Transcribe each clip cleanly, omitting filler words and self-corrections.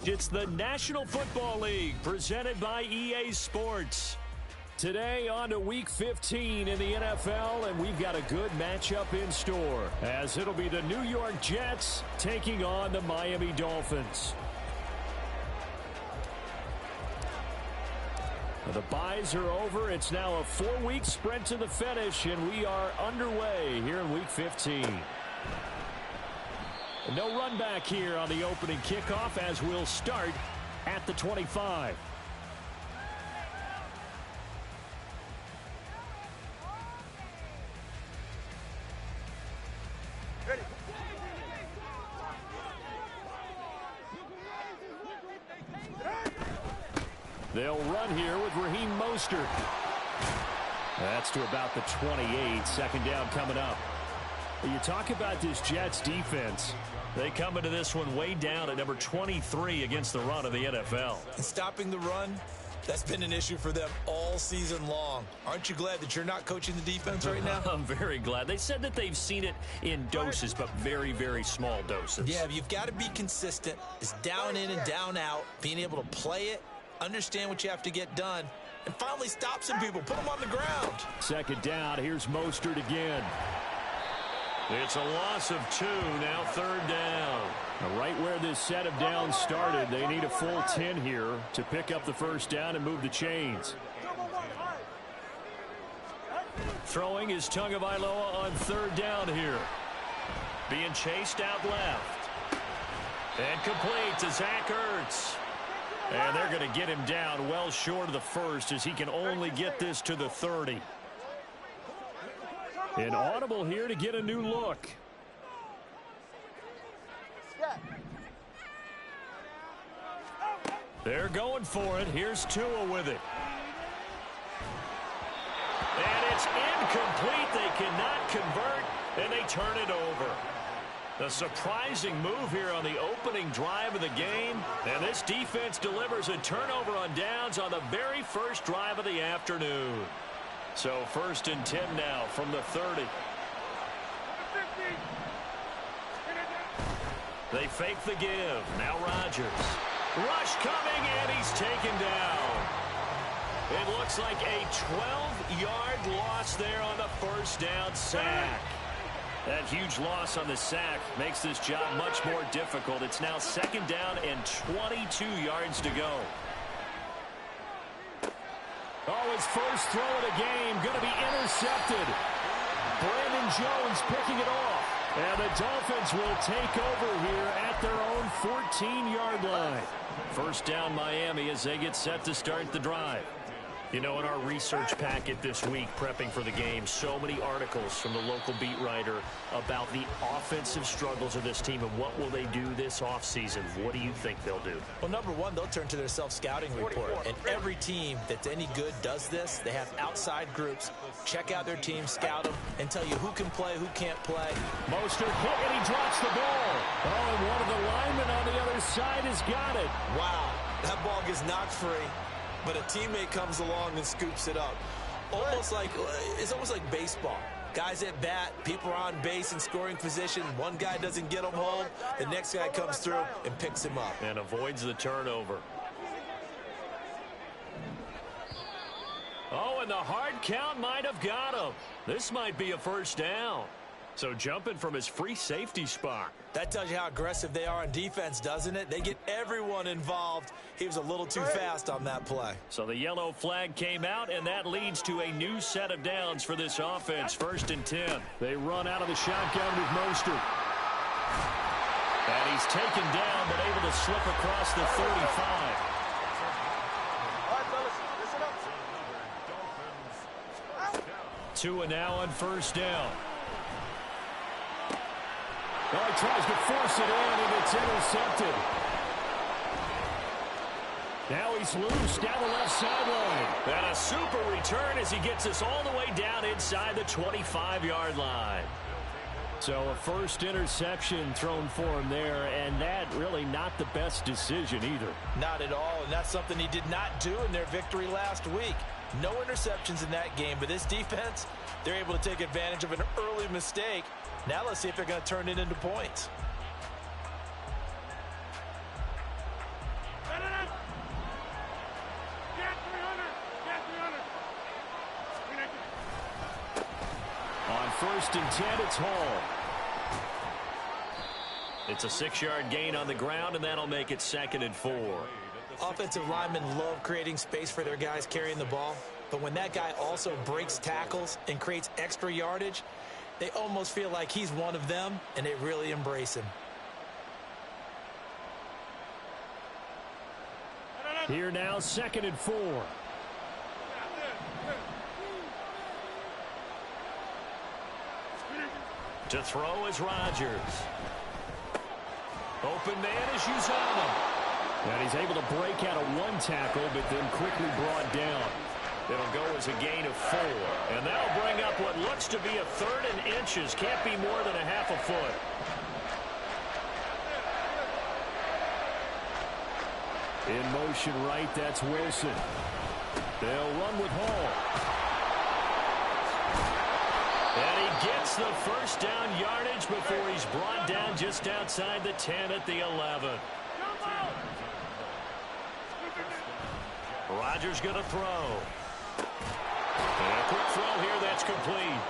It's the National Football League presented by EA Sports. Today on to Week 15 in the NFL, and we've got a good matchup in store as it'll be the New York Jets taking on the Miami Dolphins. The byes are over. It's now a 4-week sprint to the finish, and we are underway here in Week 15. No run back here on the opening kickoff as we'll start at the 25. They'll run here with Raheem Mostert. That's to about the 28. Second down coming up. You talk about this Jets defense. They come into this one way down at number 23 against the run of the NFL. And stopping the run, that's been an issue for them all season long. Aren't you glad that you're not coaching the defense right now? I'm very glad. They said that they've seen it in doses, but very, very small doses. Yeah, you've got to be consistent. It's down in and down out, being able to play it, understand what you have to get done, and finally stop some people, put them on the ground. Second down, here's Mostert again. It's a loss of 2, now third down. Right where this set of downs started, they need a full 10 here to pick up the first down and move the chains. Throwing is Tagovailoa on third down here. Being chased out left. And complete to Zach Ertz. And they're going to get him down well short of the first as he can only get this to the 30. An audible here to get a new look. They're going for it. Here's Tua with it. And it's incomplete. They cannot convert, and they turn it over. A surprising move here on the opening drive of the game. And this defense delivers a turnover on downs on the very first drive of the afternoon. So first and 10 now from the 30. They fake the give. Now Rodgers. Rush coming, and he's taken down. It looks like a 12-yard loss there on the first down sack. That huge loss on the sack makes this job much more difficult. It's now second down and 22 yards to go. Oh, his first throw of the game going to be intercepted. Brandon Jones picking it off. And the Dolphins will take over here at their own 14-yard line. First down Miami as they get set to start the drive. You know, in our research packet this week, prepping for the game, so many articles from the local beat writer about the offensive struggles of this team and what will they do this offseason. What do you think they'll do? Well, number one, they'll turn to their self-scouting report. And every team that's any good does this. They have outside groups. Check out their team, scout them, and tell you who can play, who can't play. Mostert hit, and he drops the ball. Oh, and one of the linemen on the other side has got it. Wow, that ball gets knocked free. But a teammate comes along and scoops it up. It's almost like baseball. Guys at bat, people are on base in scoring position. One guy doesn't get him home. The next guy comes through and picks him up. And avoids the turnover. Oh, and the hard count might have got him. This might be a first down. So jumping from his free safety spot. That tells you how aggressive they are on defense, doesn't it? They get everyone involved. He was a little too fast on that play. So the yellow flag came out, and that leads to a new set of downs for this offense. First and 10. They run out of the shotgun with Mostert. And he's taken down, but able to slip across the 35. Tua now on first down. Oh, he tries to force it in, and it's intercepted. Now he's loose down the left sideline. And a super return as he gets us all the way down inside the 25-yard line. So a first interception thrown for him there, and that really not the best decision either. Not at all, and that's something he did not do in their victory last week. No interceptions in that game, but this defense, they're able to take advantage of an early mistake. Now let's see if they're going to turn it into points. 1st and 10. It's Hall. It's a 6-yard gain on the ground, and that'll make it 2nd and 4. Offensive linemen love creating space for their guys carrying the ball, but when that guy also breaks tackles and creates extra yardage, they almost feel like he's one of them, and they really embrace him. Here now, 2nd and 4. To throw is Rodgers. Open man is Uzama. And he's able to break out of 1 tackle, but then quickly brought down. It'll go as a gain of 4. And that'll bring up what looks to be a 3rd and inches. Can't be more than a half a foot. In motion right, that's Wilson. They'll run with Hall. And he gets the 1st down yardage before he's brought down just outside the 10 at the 11. Rodgers going to throw. And a quick throw here, that's complete.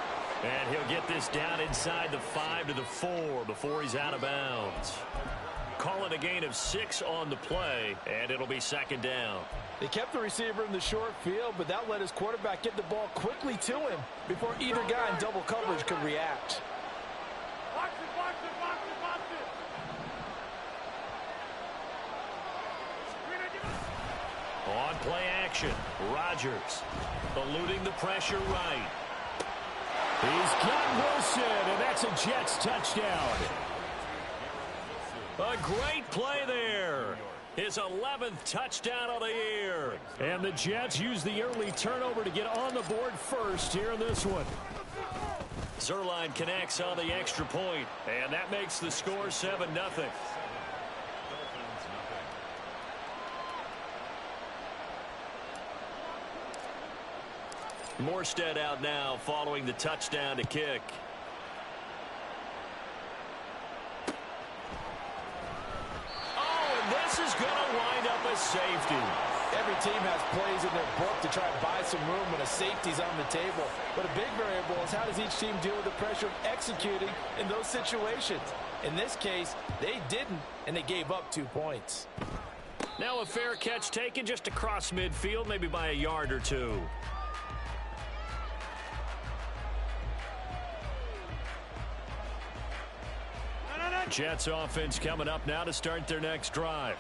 And he'll get this down inside the 5 to the 4 before he's out of bounds. Call it a gain of 6 on the play, and it'll be 2nd down. They kept the receiver in the short field, but that let his quarterback get the ball quickly to him before either guy in double coverage could react. Box it, box it, box it, box it. On play action, Rodgers eluding the pressure right. He's got Wilson, and that's a Jets touchdown. A great play there. His 11th touchdown of the year. And the Jets use the early turnover to get on the board first here in this one. Zerline connects on the extra point, and that makes the score 7-0. Morstead out now following the touchdown to kick. This is going to wind up a safety. Every team has plays in their book to try and buy some room when a safety's on the table. But a big variable is how does each team deal with the pressure of executing in those situations. In this case, they didn't, and they gave up 2 points. Now a fair catch taken just across midfield, maybe by a yard or 2. Jets offense coming up now to start their next drive.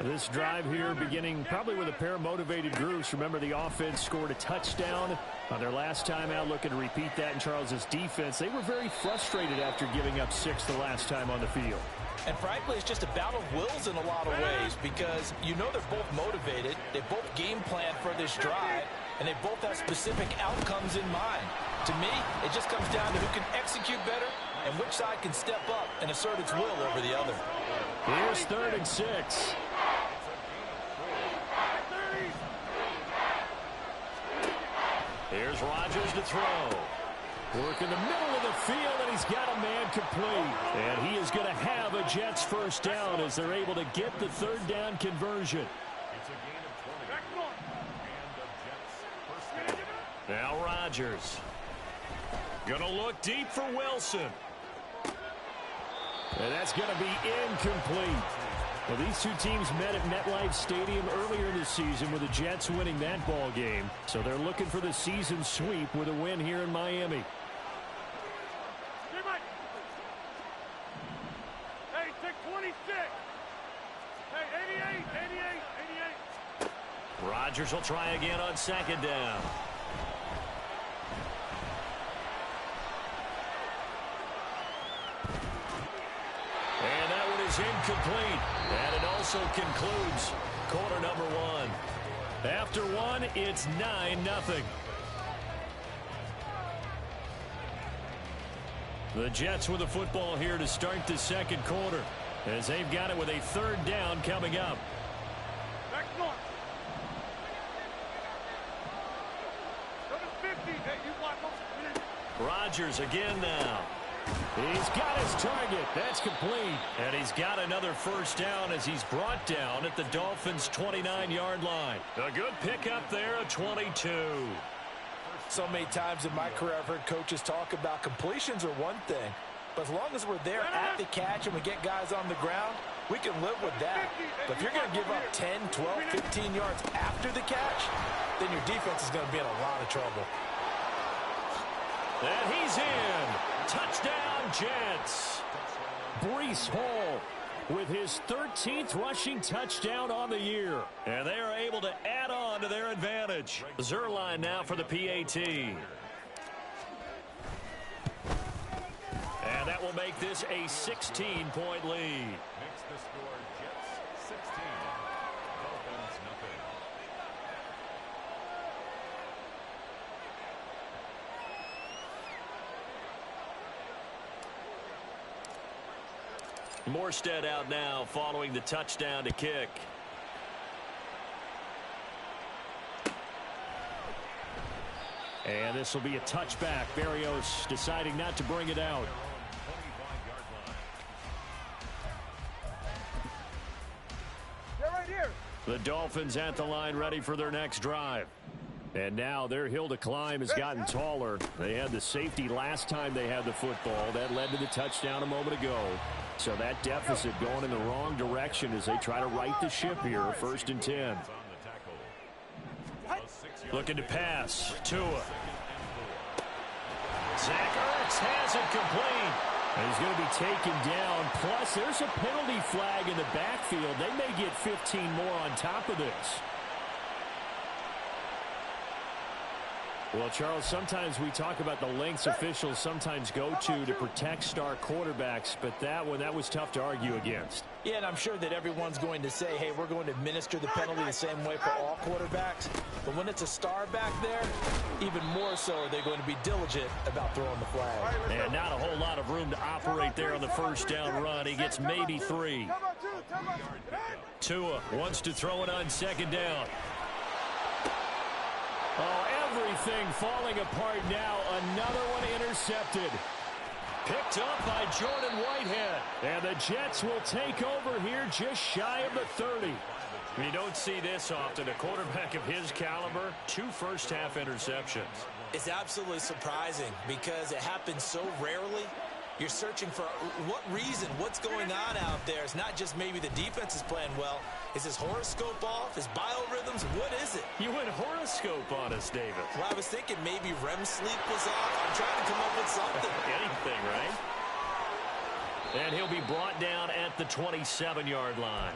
This drive here beginning probably with a pair of motivated groups. Remember, the offense scored a touchdown on their last time out, looking to repeat that in Charles's defense. They were very frustrated after giving up 6 the last time on the field. And frankly, it's just a battle of wills in a lot of ways because you know they're both motivated, they both game plan for this drive, and they both have specific outcomes in mind. To me, it just comes down to who can execute better and which side can step up and assert its will over the other. Here's 3rd and 6. Here's Rodgers to throw. Work in the middle of the field, and he's got a man complete. And he is going to have a Jets 1st down as they're able to get the 3rd down conversion. Now Rodgers. Gonna look deep for Wilson. And that's going to be incomplete. Well, these two teams met at MetLife Stadium earlier this season with the Jets winning that ball game. So they're looking for the season sweep with a win here in Miami. Hey, take 26. Hey, 88, 88, 88. Rodgers will try again on 2nd down. And that one is incomplete. And it also concludes quarter number 1. After 1, it's 9-0. The Jets with the football here to start the 2nd quarter as they've got it with a 3rd down coming up. Back north. Go to 50. Hey, you block them. Rodgers again now. He's got his target. That's complete. And he's got another 1st down as he's brought down at the Dolphins' 29-yard line. A good pickup there, a 22. So many times in my career, I've heard coaches talk about completions are one thing, but as long as we're there at the catch and we get guys on the ground, we can live with that. But if you're going to give up 10, 12, 15 yards after the catch, then your defense is going to be in a lot of trouble. And he's in. Touchdown, Jets. Breece Hall with his 13th rushing touchdown on the year. And they are able to add on to their advantage. Zerline now for the PAT. And that will make this a 16-point lead. Makes the score Jets 16, Dolphins nothing. Morstead out now following the touchdown to kick. And this will be a touchback. Berrios deciding not to bring it out. They're right here. The Dolphins at the line ready for their next drive. And now their hill to climb has gotten taller. They had the safety last time they had the football. That led to the touchdown a moment ago. So that deficit going in the wrong direction as they try to right the ship here. 1st and 10. Looking to pass. Tua. Zach Ertz has it complete. And he's going to be taken down. Plus, there's a penalty flag in the backfield. They may get 15 more on top of this. Well, Charles, sometimes we talk about the lengths officials sometimes go to protect star quarterbacks, but that was tough to argue against. Yeah, and I'm sure that everyone's going to say, hey, we're going to administer the penalty the same way for all quarterbacks. But when it's a star back there, even more so are they going to be diligent about throwing the flag. And not a whole lot of room to operate there on the first down run. He gets maybe 3. Tua wants to throw it on 2nd down. Oh, everything falling apart now. Another one intercepted. Picked up by Jordan Whitehead. And the Jets will take over here just shy of the 30. You don't see this often. A quarterback of his caliber, 2 first-half interceptions. It's absolutely surprising because it happens so rarely. You're searching for what reason, what's going on out there. It's not just maybe the defense is playing well. Is his horoscope off? His biorhythms? What is it? You went horoscope on us, David. Well, I was thinking maybe REM sleep was off. I'm trying to come up with something. Anything, right? And he'll be brought down at the 27-yard line.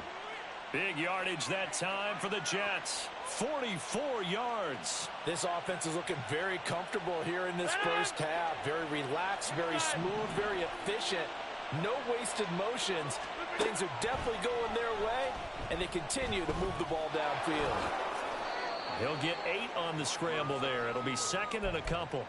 Big yardage that time for the Jets. 44 yards. This offense is looking very comfortable here in this first half. Very relaxed, very smooth, very efficient. No wasted motions. Things are definitely going their way, and they continue to move the ball downfield. He'll get 8 on the scramble there. It'll be 2nd and a couple.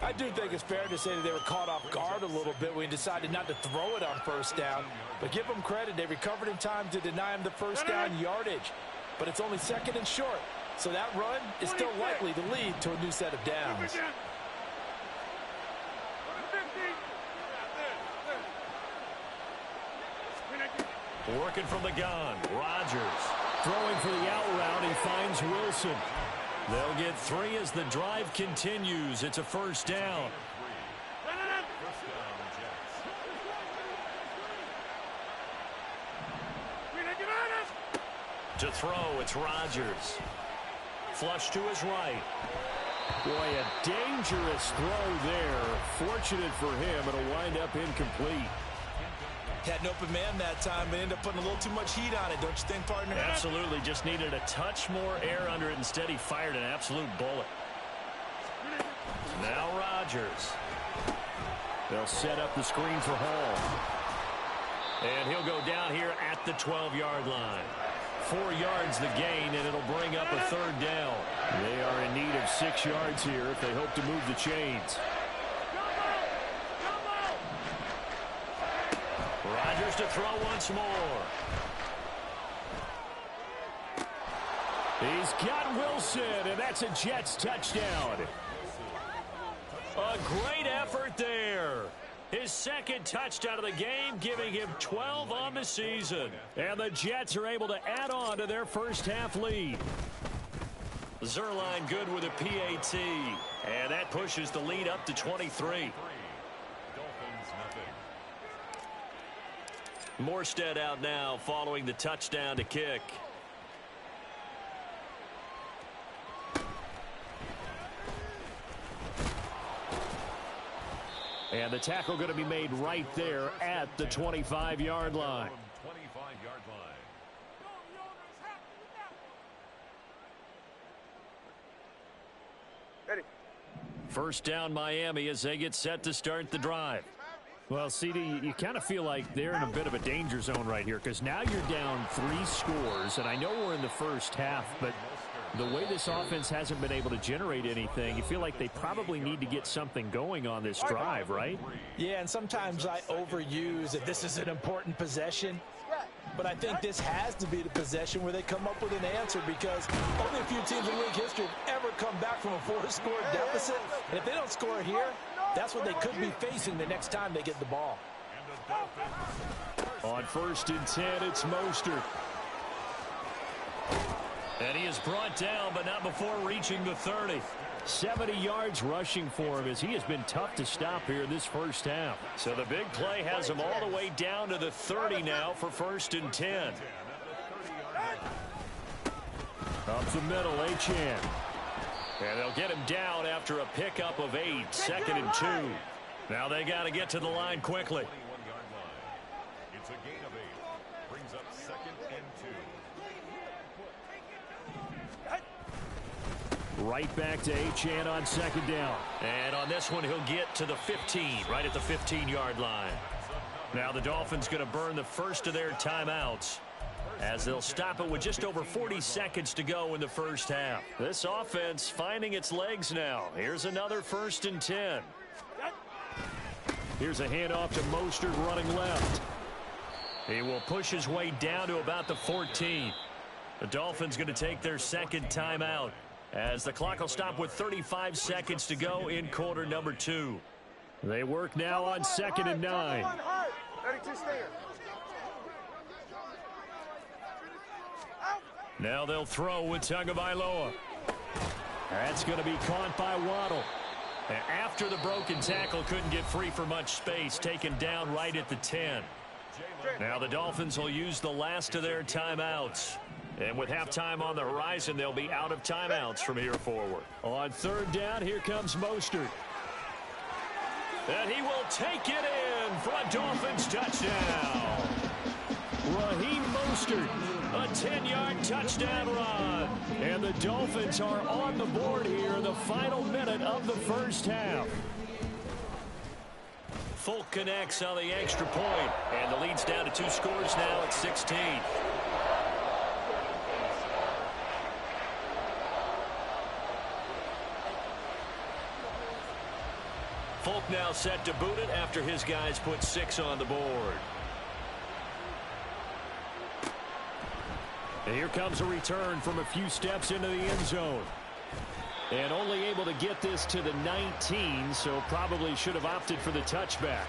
I do think it's fair to say that they were caught off guard a little bit when he decided not to throw it on 1st down. But give them credit. They recovered in time to deny him the 1st down yardage. But it's only 2nd and short. So that run is still likely to lead to a new set of downs. Working from the gun, Rodgers. Throwing for the out route, he finds Wilson. They'll get 3 as the drive continues. It's a 1st down. To throw, it's Rodgers. Flush to his right. Boy, a dangerous throw there. Fortunate for him, it'll wind up incomplete. Had an open man that time, but ended up putting a little too much heat on it, don't you think, partner? Absolutely. Just needed a touch more air under it. Instead, he fired an absolute bullet. Now Rodgers. They'll set up the screen for Hall. And he'll go down here at the 12-yard line. 4 yards the gain, and it'll bring up a 3rd down. They are in need of 6 yards here if they hope to move the chains. Rodgers to throw once more. He's got Wilson, and that's a Jets touchdown. A great effort there. His 2nd touchdown of the game, giving him 12 on the season. And the Jets are able to add on to their first half lead. Zerline good with a PAT. And that pushes the lead up to 23. Dolphins nothing. Morstead out now following the touchdown to kick. And the tackle going to be made right there at the 25-yard line. 25-yard line. Ready. First down Miami as they get set to start the drive. Well, CD, you kind of feel like they're in a bit of a danger zone right here because now you're down 3 scores, and I know we're in the first half, but the way this offense hasn't been able to generate anything, you feel like they probably need to get something going on this drive, right? Yeah, and sometimes I overuse that this is an important possession. But I think this has to be the possession where they come up with an answer because only a few teams in league history have ever come back from a 4-score deficit. And if they don't score here, that's what they could be facing the next time they get the ball. On 1st and 10, it's Mostert. And he is brought down, but not before reaching the 30. 70 yards rushing for him as he has been tough to stop here this first half. So the big play has him all the way down to the 30 now for 1st and 10. Up the middle, Achane. And they'll get him down after a pickup of 8, 2nd and 2. Now they got to get to the line quickly. 21-yard line. It's a gain of 8. Brings up 2nd and 2. Right back to Achane on 2nd down. And on this one, he'll get to the 15, right at the 15-yard line. Now the Dolphins going to burn the first of their timeouts as they'll stop it with just over 40 seconds to go in the first half. This offense finding its legs now. Here's another 1st and 10. Here's a handoff to Mostert running left. He will push his way down to about the 14. The Dolphins going to take their 2nd timeout as the clock will stop with 35 seconds to go in quarter number 2. They work now on 2nd and 9. 32 stand. Now they'll throw with Tagovailoa. That's going to be caught by Waddle. And after the broken tackle, couldn't get free for much space, taken down right at the 10. Now the Dolphins will use the last of their timeouts. And with halftime on the horizon, they'll be out of timeouts from here forward. On 3rd down, here comes Mostert. And he will take it in for a Dolphins touchdown. Raheem Mostert, A 10-yard touchdown run. and the Dolphins are on the board here in the final minute of the first half. Folk connects on the extra point, and the lead's down to 2 scores now at 16. Folk now set to boot it after his guys put 6 on the board. And here comes a return from a few steps into the end zone. And only able to get this to the 19, so probably should have opted for the touchback.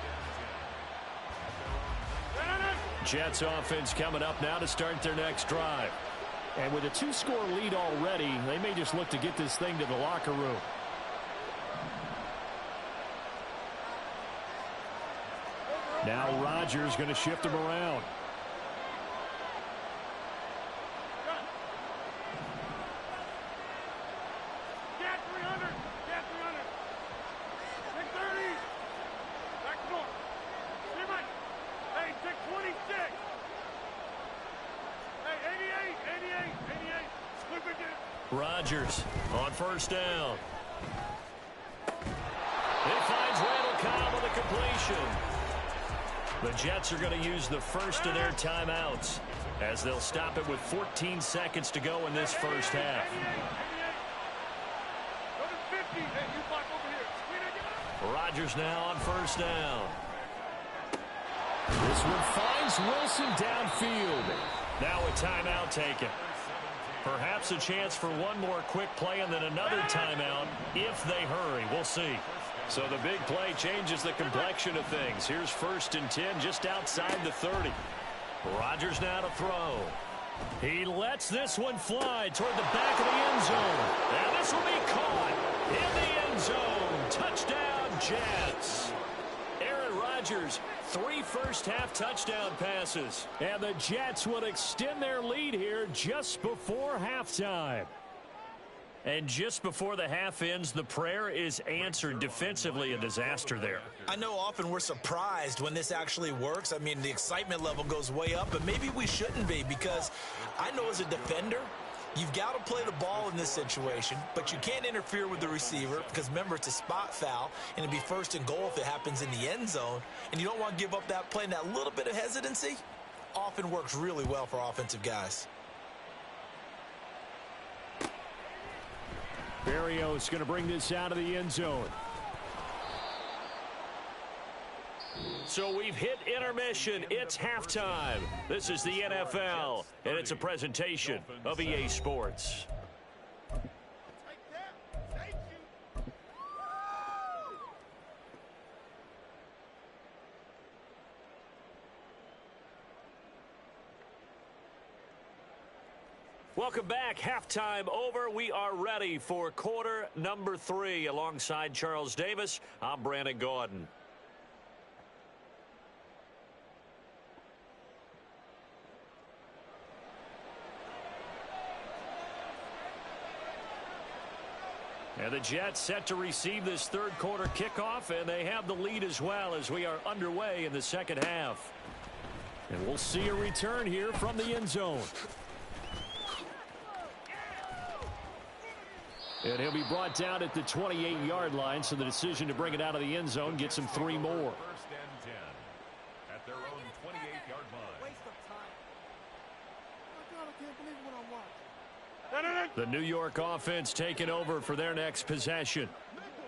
Jets offense coming up now to start their next drive. And with a 2-score lead already, they may just look to get this thing to the locker room. Now Rodgers going to shift him around. Get 300. Get 300. 630. Back north. Hey, Mike. Hey, 626. Hey, 88. 88. 88. Look at this. Rodgers on 1st down. He finds Randall Cobb with a completion. The Jets are going to use the first of their timeouts as they'll stop it with 14 seconds to go in this first half. Go to 50. Hey, you block over here. Rodgers now on 1st down. This one finds Wilson downfield. Now a timeout taken. Perhaps a chance for one more quick play and then another timeout if they hurry. We'll see. So the big play changes the complexion of things. Here's 1st and 10 just outside the 30. Rodgers now to throw. He lets this one fly toward the back of the end zone. And this will be caught in the end zone. Touchdown, Jets. Aaron Rodgers, 3 first-half touchdown passes. And the Jets will extend their lead here just before halftime. And just before the half ends, the prayer is answered. Defensively, a disaster there. I know often we're surprised when this actually works. I mean, the excitement level goes way up, but maybe we shouldn't be, because I know as a defender, you've got to play the ball in this situation, but you can't interfere with the receiver because, remember, it's a spot foul, and it'd be first and goal if it happens in the end zone, and you don't want to give up that play. And that little bit of hesitancy often works really well for offensive guys. Berrios going to bring this out of the end zone. So we've hit intermission. It's halftime. This is the NFL, and it's a presentation of EA Sports. Welcome back. Halftime over. We are ready for quarter number 3. Alongside Charles Davis, I'm Brandon Gordon. And the Jets set to receive this third quarter kickoff, and they have the lead as well as we are underway in the second half. And we'll see a return here from the end zone. And he'll be brought down at the 28-yard line, so the decision to bring it out of the end zone gets him 3 more. First and 10 at their own 28-yard line. Waste of time. Oh, God, I can't believe what I'm watching. The New York offense taking over for their next possession.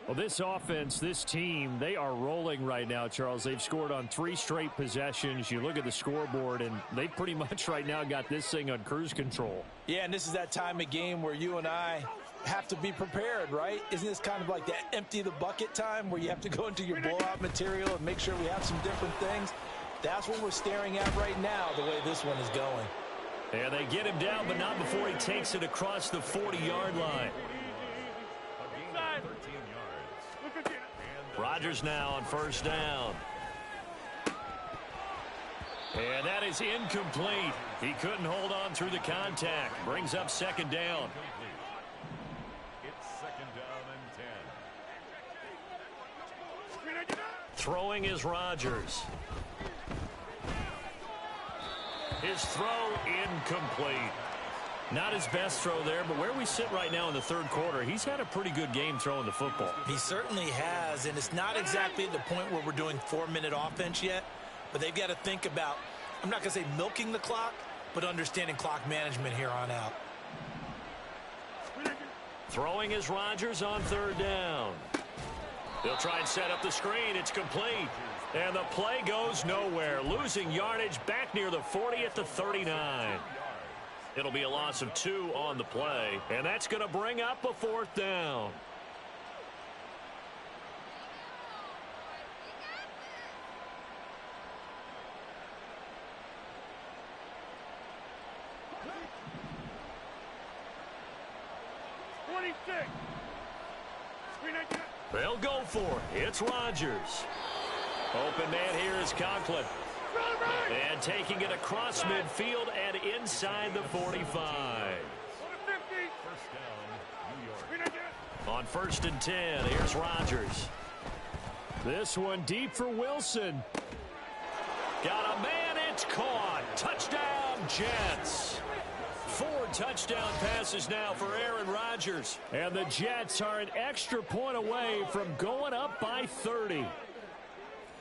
Well, this offense, this team, they are rolling right now, Charles. They've scored on 3 straight possessions. You look at the scoreboard, and they pretty much right now got this thing on cruise control. Yeah, and this is that time of game where you and I have to be prepared, right? Isn't this kind of like that empty the bucket time where you have to go into your blowout material and make sure we have some different things? That's what we're staring at right now, the way this one is going. And they get him down, but not before he takes it across the 40-yard line. A gain of 13 yards. Rodgers now on first down. And that is incomplete. He couldn't hold on through the contact. Brings up second down. It's second down and 10. Throwing is Rodgers. His throw incomplete. Not his best throw there, but where we sit right now in the third quarter, he's had a pretty good game throwing the football. He certainly has, and it's not exactly at the point where we're doing 4-minute offense yet, but they've got to think about, I'm not going to say milking the clock, but understanding clock management here on out. Throwing is Rodgers on third down. They'll try and set up the screen. It's complete. And the play goes nowhere. Losing yardage back near the 40 at the 39. It'll be a loss of 2 on the play. And that's going to bring up a 4th down. They'll go for it. It's Rodgers. Open man here is Conklin. And taking it across midfield and inside the 45. First down, New York. On first and 10, here's Rodgers. This one deep for Wilson. Got a man, it's caught. Touchdown, Jets. 4 touchdown passes now for Aaron Rodgers. And the Jets are an extra point away from going up by 30.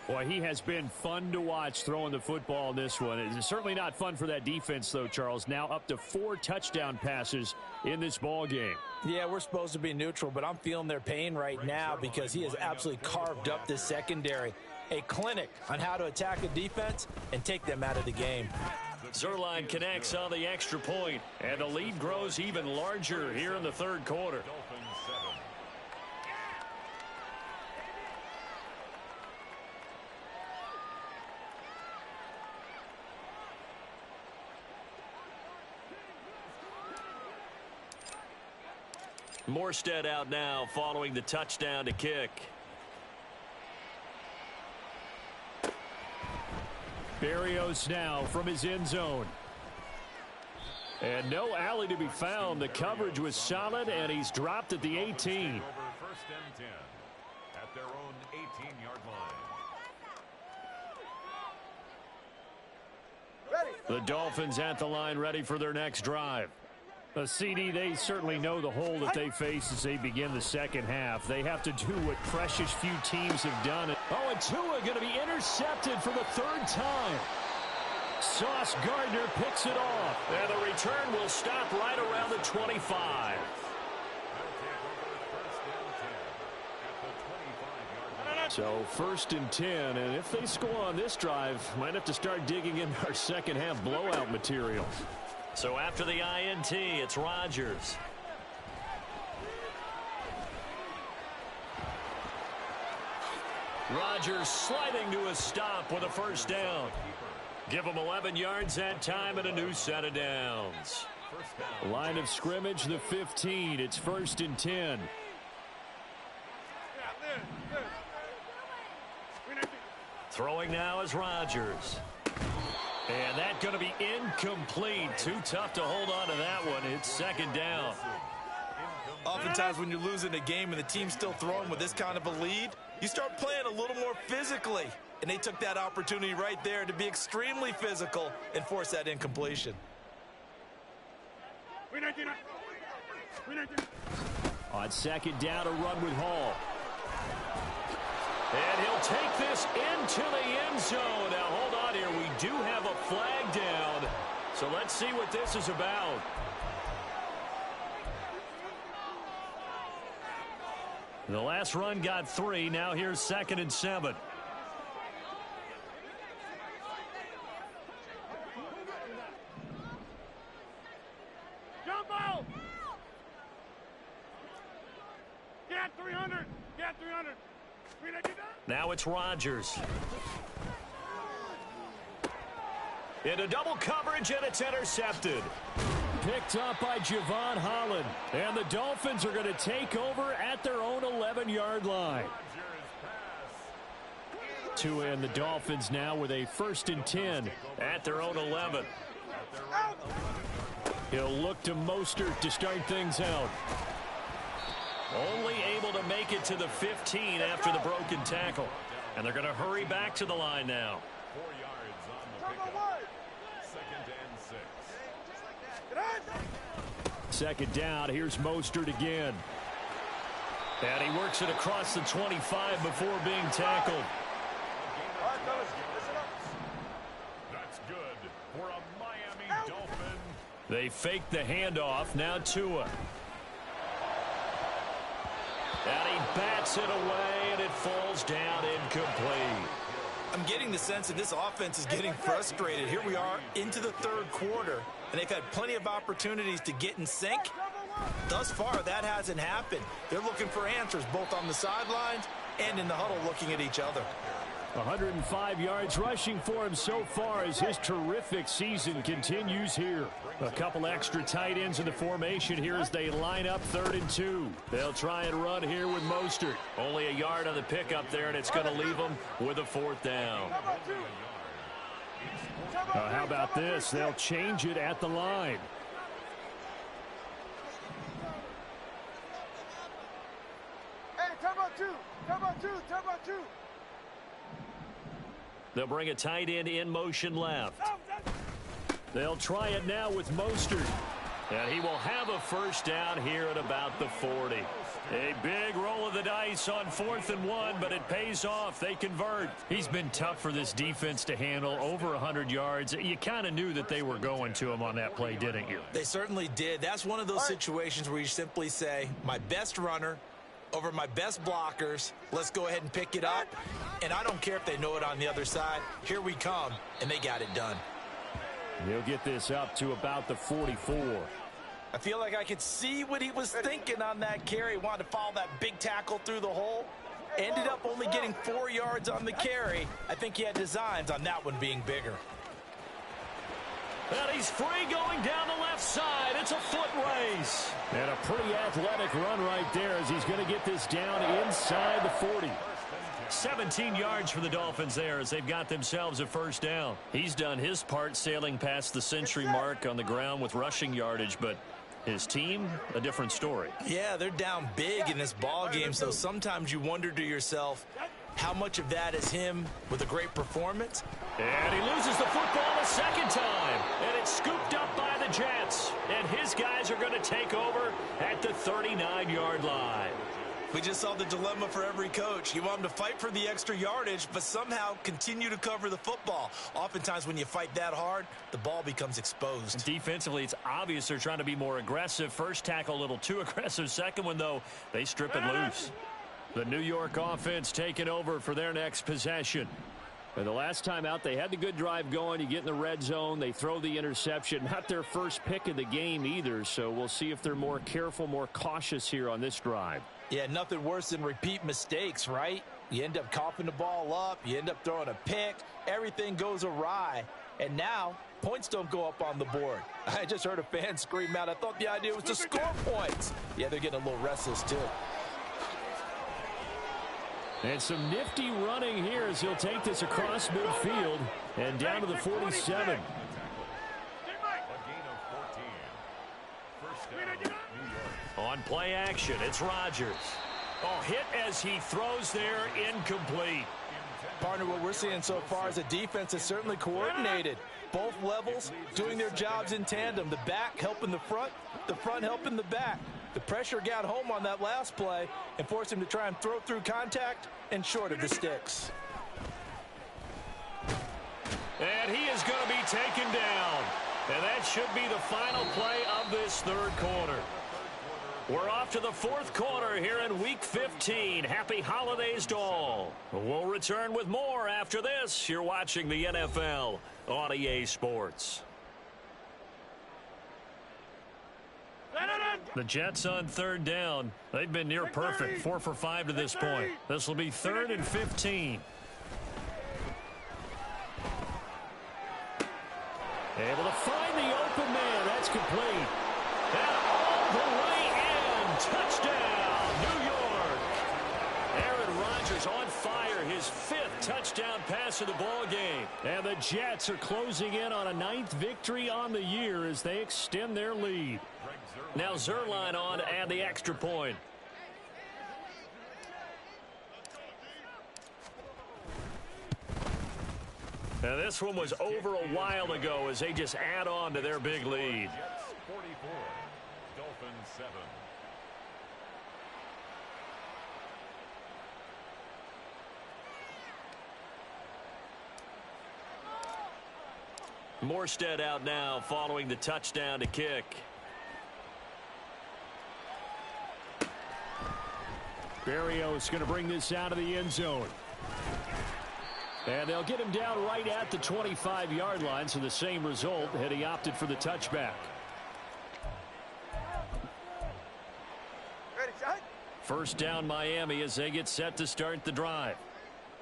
Boy, he has been fun to watch throwing the football in this one. It's certainly not fun for that defense, though, Charles. Now up to 4 touchdown passes in this ball game. Yeah, we're supposed to be neutral, but I'm feeling their pain right now because he has absolutely carved up this secondary. A clinic on how to attack a defense and take them out of the game. Zerline connects on the extra point, and the lead grows even larger here in the third quarter. Dolphins 7. Morstead out now following the touchdown to kick. Berrios now from his end zone. And no alley to be found. The coverage was solid, and he's dropped at the 18. Over 1st and 10 at their own 18-yard line. The Dolphins at the line, ready for their next drive. A CD, they certainly know the hole that they face as they begin the second half. They have to do what precious few teams have done. Oh, and Tua going to be intercepted for the 3rd time. Sauce Gardner picks it off. And the return will stop right around the 25. So 1st and 10, and if they score on this drive, might have to start digging in our second half blowout material. So after the INT, it's Rodgers. Rodgers sliding to a stop with a 1st down. Give him 11 yards that time and a new set of downs. Line of scrimmage, the 15. It's 1st and 10. Throwing now is Rodgers. And that's going to be incomplete. Too tough to hold on to that one. It's 2nd down. Oftentimes when you're losing a game and the team's still throwing with this kind of a lead, you start playing a little more physically. And they took that opportunity right there to be extremely physical and force that incompletion. On 2nd down, a run with Hall. And he'll take this into the end zone. Now, hold on here. We do have a flag down. So let's see what this is about. The last run got 3. Now here's 2nd and 7. Jumbo! Get 300! Get 300! Now it's Rodgers. Into double coverage, and it's intercepted. Picked up by Javon Holland. And the Dolphins are going to take over at their own 11-yard line. Tua and the Dolphins now with a 1st and 10 at their own 11. He'll look to Mostert to start things out. Only able to make it to the 15 after the broken tackle. And they're going to hurry back to the line now. 4 yards on the pickup. 2nd and 6. 2nd down. Here's Mostert again. And he works it across the 25 before being tackled. That's good for a Miami Dolphin. They fake the handoff. Now Tua. And he bats it away, and it falls down incomplete. I'm getting the sense that this offense is getting frustrated. Here we are into the 3rd quarter, and they've had plenty of opportunities to get in sync. Thus far, that hasn't happened. They're looking for answers both on the sidelines and in the huddle looking at each other. 105 yards rushing for him so far as his terrific season continues here. A couple extra tight ends in the formation here as they line up 3rd and 2. They'll try and run here with Mostert. Only a yard on the pickup there, and it's going to leave them with a 4th down. How about this? They'll change it at the line. Hey, time about 2. Time about 2. Time about 2. They'll bring a tight end in motion left. They'll try it now with Mostert. And he will have a 1st down here at about the 40. A big roll of the dice on 4th and 1, but it pays off. They convert. He's been tough for this defense to handle, over 100 yards. You kind of knew that they were going to him on that play, didn't you? They certainly did. That's one of those situations where you simply say, my best runner over my best blockers. Let's go ahead and pick it up. And I don't care if they know it on the other side. Here we come, and they got it done. He'll get this up to about the 44. I feel like I could see what he was thinking on that carry. Wanted to follow that big tackle through the hole. Ended up only getting 4 yards on the carry. I think he had designs on that one being bigger. And he's free going down the left side. It's a foot race. And a pretty athletic run right there as he's going to get this down inside the 40. 17 yards for the Dolphins there as they've got themselves a first down. He's done his part sailing past the century mark on the ground with rushing yardage, but his team, a different story. Yeah, they're down big in this ball game, so sometimes you wonder to yourself, how much of that is him with a great performance? And he loses the football a second time. And it's scooped up by the Jets. And his guys are going to take over at the 39-yard line. We just saw the dilemma for every coach. You want him to fight for the extra yardage, but somehow continue to cover the football. Oftentimes when you fight that hard, the ball becomes exposed. And defensively, it's obvious they're trying to be more aggressive. First tackle a little too aggressive. Second one, though, they strip it loose. The New York offense taking over for their next possession. And the last time out, they had the good drive going. You get in the red zone, they throw the interception. Not their first pick of the game either, so we'll see if they're more careful, more cautious here on this drive. Yeah, nothing worse than repeat mistakes, right? You end up coughing the ball up, you end up throwing a pick, everything goes awry, and now points don't go up on the board. I just heard a fan scream out, I thought the idea was to score points. Yeah, they're getting a little restless too. And some nifty running here as he'll take this across midfield and down to the 47. On play action, it's Rodgers. Oh, hit as he throws there, incomplete. Partner, what we're seeing so far is a defense that's certainly coordinated. Both levels doing their jobs in tandem. The back helping the front helping the back. The pressure got home on that last play and forced him to try and throw through contact and short of the sticks. And he is going to be taken down. And that should be the final play of this third quarter. We're off to the fourth quarter here in Week 15. Happy holidays to all. We'll return with more after this. You're watching the NFL on EA Sports. The Jets on third down. They've been near perfect. 4 for 5 to this point. This will be 3rd and 15. Able to find the open man. That's complete. And all the way in. Touchdown, New York. Aaron Rodgers on fire. His 5th touchdown pass of the ball game. And the Jets are closing in on a 9th victory on the year as they extend their lead. Now Zerline on and the extra point. Now this one was over a while ago as they just add on to their big lead. Jets 44, Dolphins 7. Morstead out now following the touchdown to kick. Berrios going to bring this out of the end zone. And they'll get him down right at the 25-yard line, so the same result had he opted for the touchback. First down Miami as they get set to start the drive.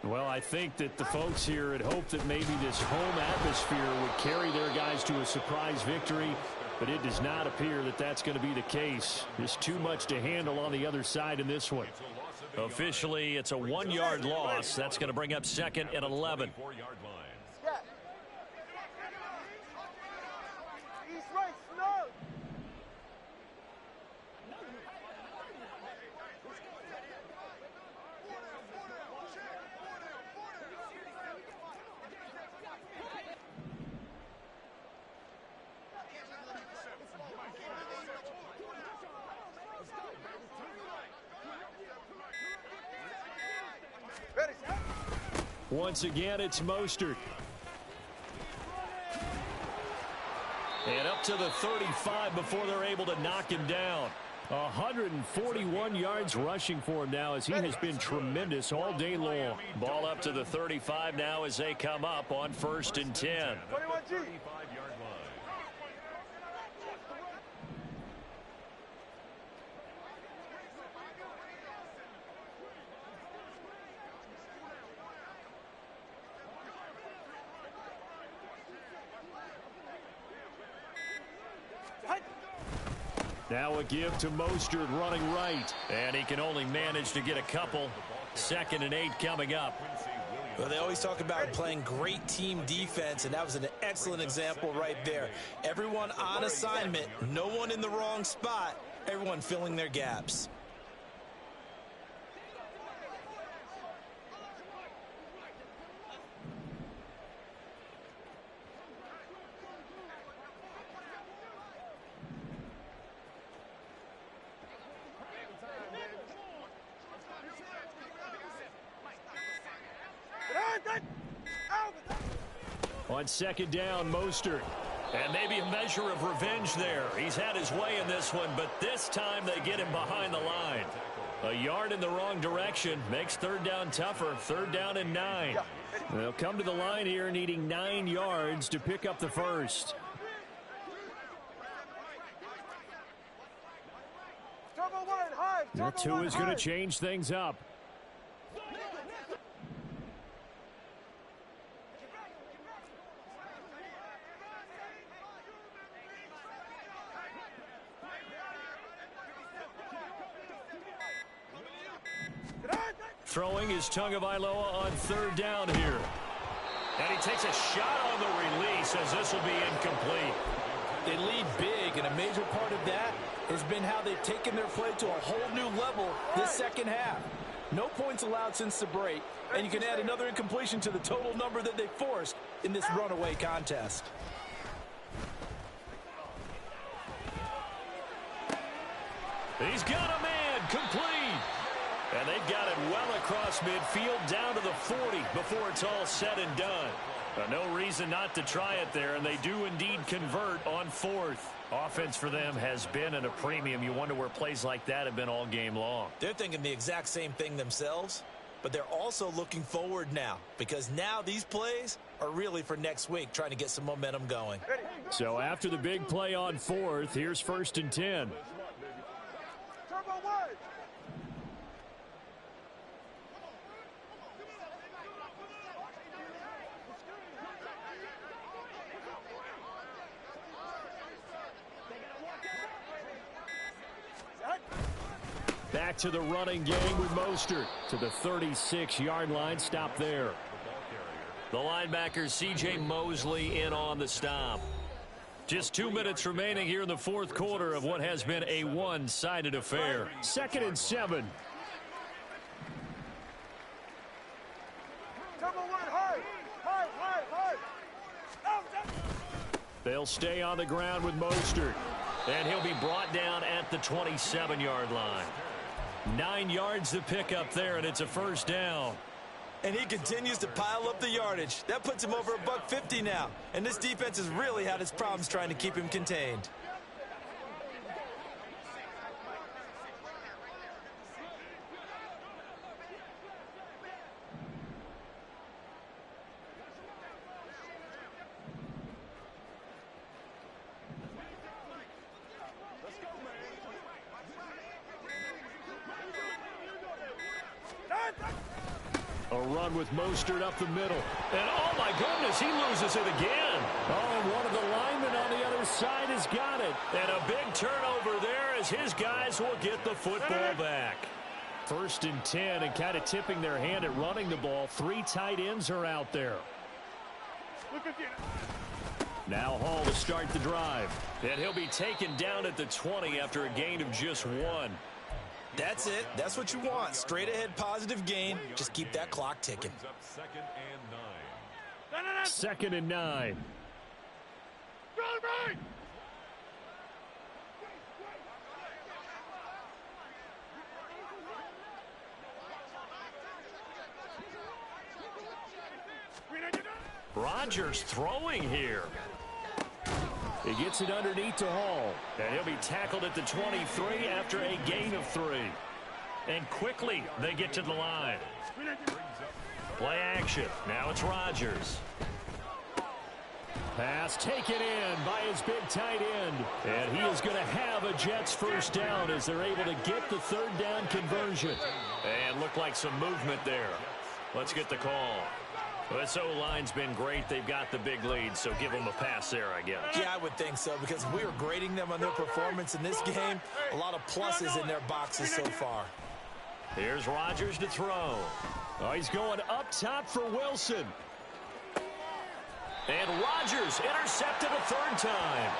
Well, I think that the folks here had hoped that maybe this home atmosphere would carry their guys to a surprise victory, but it does not appear that that's going to be the case. There's too much to handle on the other side in this one. Officially, it's a 1-yard loss. That's going to bring up 2nd and 11. Once again, it's Mostert. And up to the 35 before they're able to knock him down. 141 yards rushing for him now as he has been tremendous all day long. Ball up to the 35 now as they come up on 1st and 10. 35-yard line. Now a give to Mostert running right. And he can only manage to get a couple. 2nd and 8 coming up. Well, they always talk about playing great team defense, and that was an excellent example right there. Everyone on assignment, no one in the wrong spot, everyone filling their gaps. On 2nd down, Mostert. And maybe a measure of revenge there. He's had his way in this one, but this time they get him behind the line. A yard in the wrong direction makes 3rd down tougher. 3rd down and 9. They'll come to the line here needing 9 yards to pick up the first. That 2 is going to change things up. Throwing is Tagovailoa on 3rd down here. And he takes a shot on the release as this will be incomplete. They lead big, and a major part of that has been how they've taken their play to a whole new level this second half. No points allowed since the break, and you can add another incompletion to the total number that they forced in this runaway contest. He's got a man complete. And they've got it well across midfield down to the 40 before it's all said and done. No reason not to try it there, and they do indeed convert on 4th. Offense for them has been at a premium. You wonder where plays like that have been all game long. They're thinking the exact same thing themselves, but they're also looking forward now, because now these plays are really for next week, trying to get some momentum going. So after the big play on 4th, here's 1st and 10. Back to the running game with Mostert to the 36-yard line. Stop there. The linebacker C.J. Mosley in on the stop. Just 2 minutes remaining here in the 4th quarter of what has been a one-sided affair. 2nd and 7. They'll stay on the ground with Mostert. And he'll be brought down at the 27-yard line. 9 yards to pick up there, and it's a 1st down. And he continues to pile up the yardage. That puts him over $150 now. And this defense has really had its problems trying to keep him contained. A run with Mostert up the middle. And oh my goodness, he loses it again. Oh, and one of the linemen on the other side has got it. And a big turnover there as his guys will get the football back. 1st and 10, and kind of tipping their hand at running the ball. 3 tight ends are out there. Now Hall to start the drive. And he'll be taken down at the 20 after a gain of just 1. That's it. That's what you want. Straight ahead positive gain. Just keep that clock ticking. 2nd and 9. Rodgers throwing here. He gets it underneath to Hall. And he'll be tackled at the 23 after a gain of 3. And quickly they get to the line. Play action. Now it's Rodgers. Pass taken in by his big tight end. And he is going to have a Jets 1st down as they're able to get the 3rd down conversion. And looked like some movement there. Let's get the call. This O-line's been great. They've got the big lead, so give them a pass there, I guess. Yeah, I would think so, because we are grading them on their performance in this game. A lot of pluses in their boxes so far. Here's Rodgers to throw. Oh, he's going up top for Wilson. And Rodgers intercepted a third time.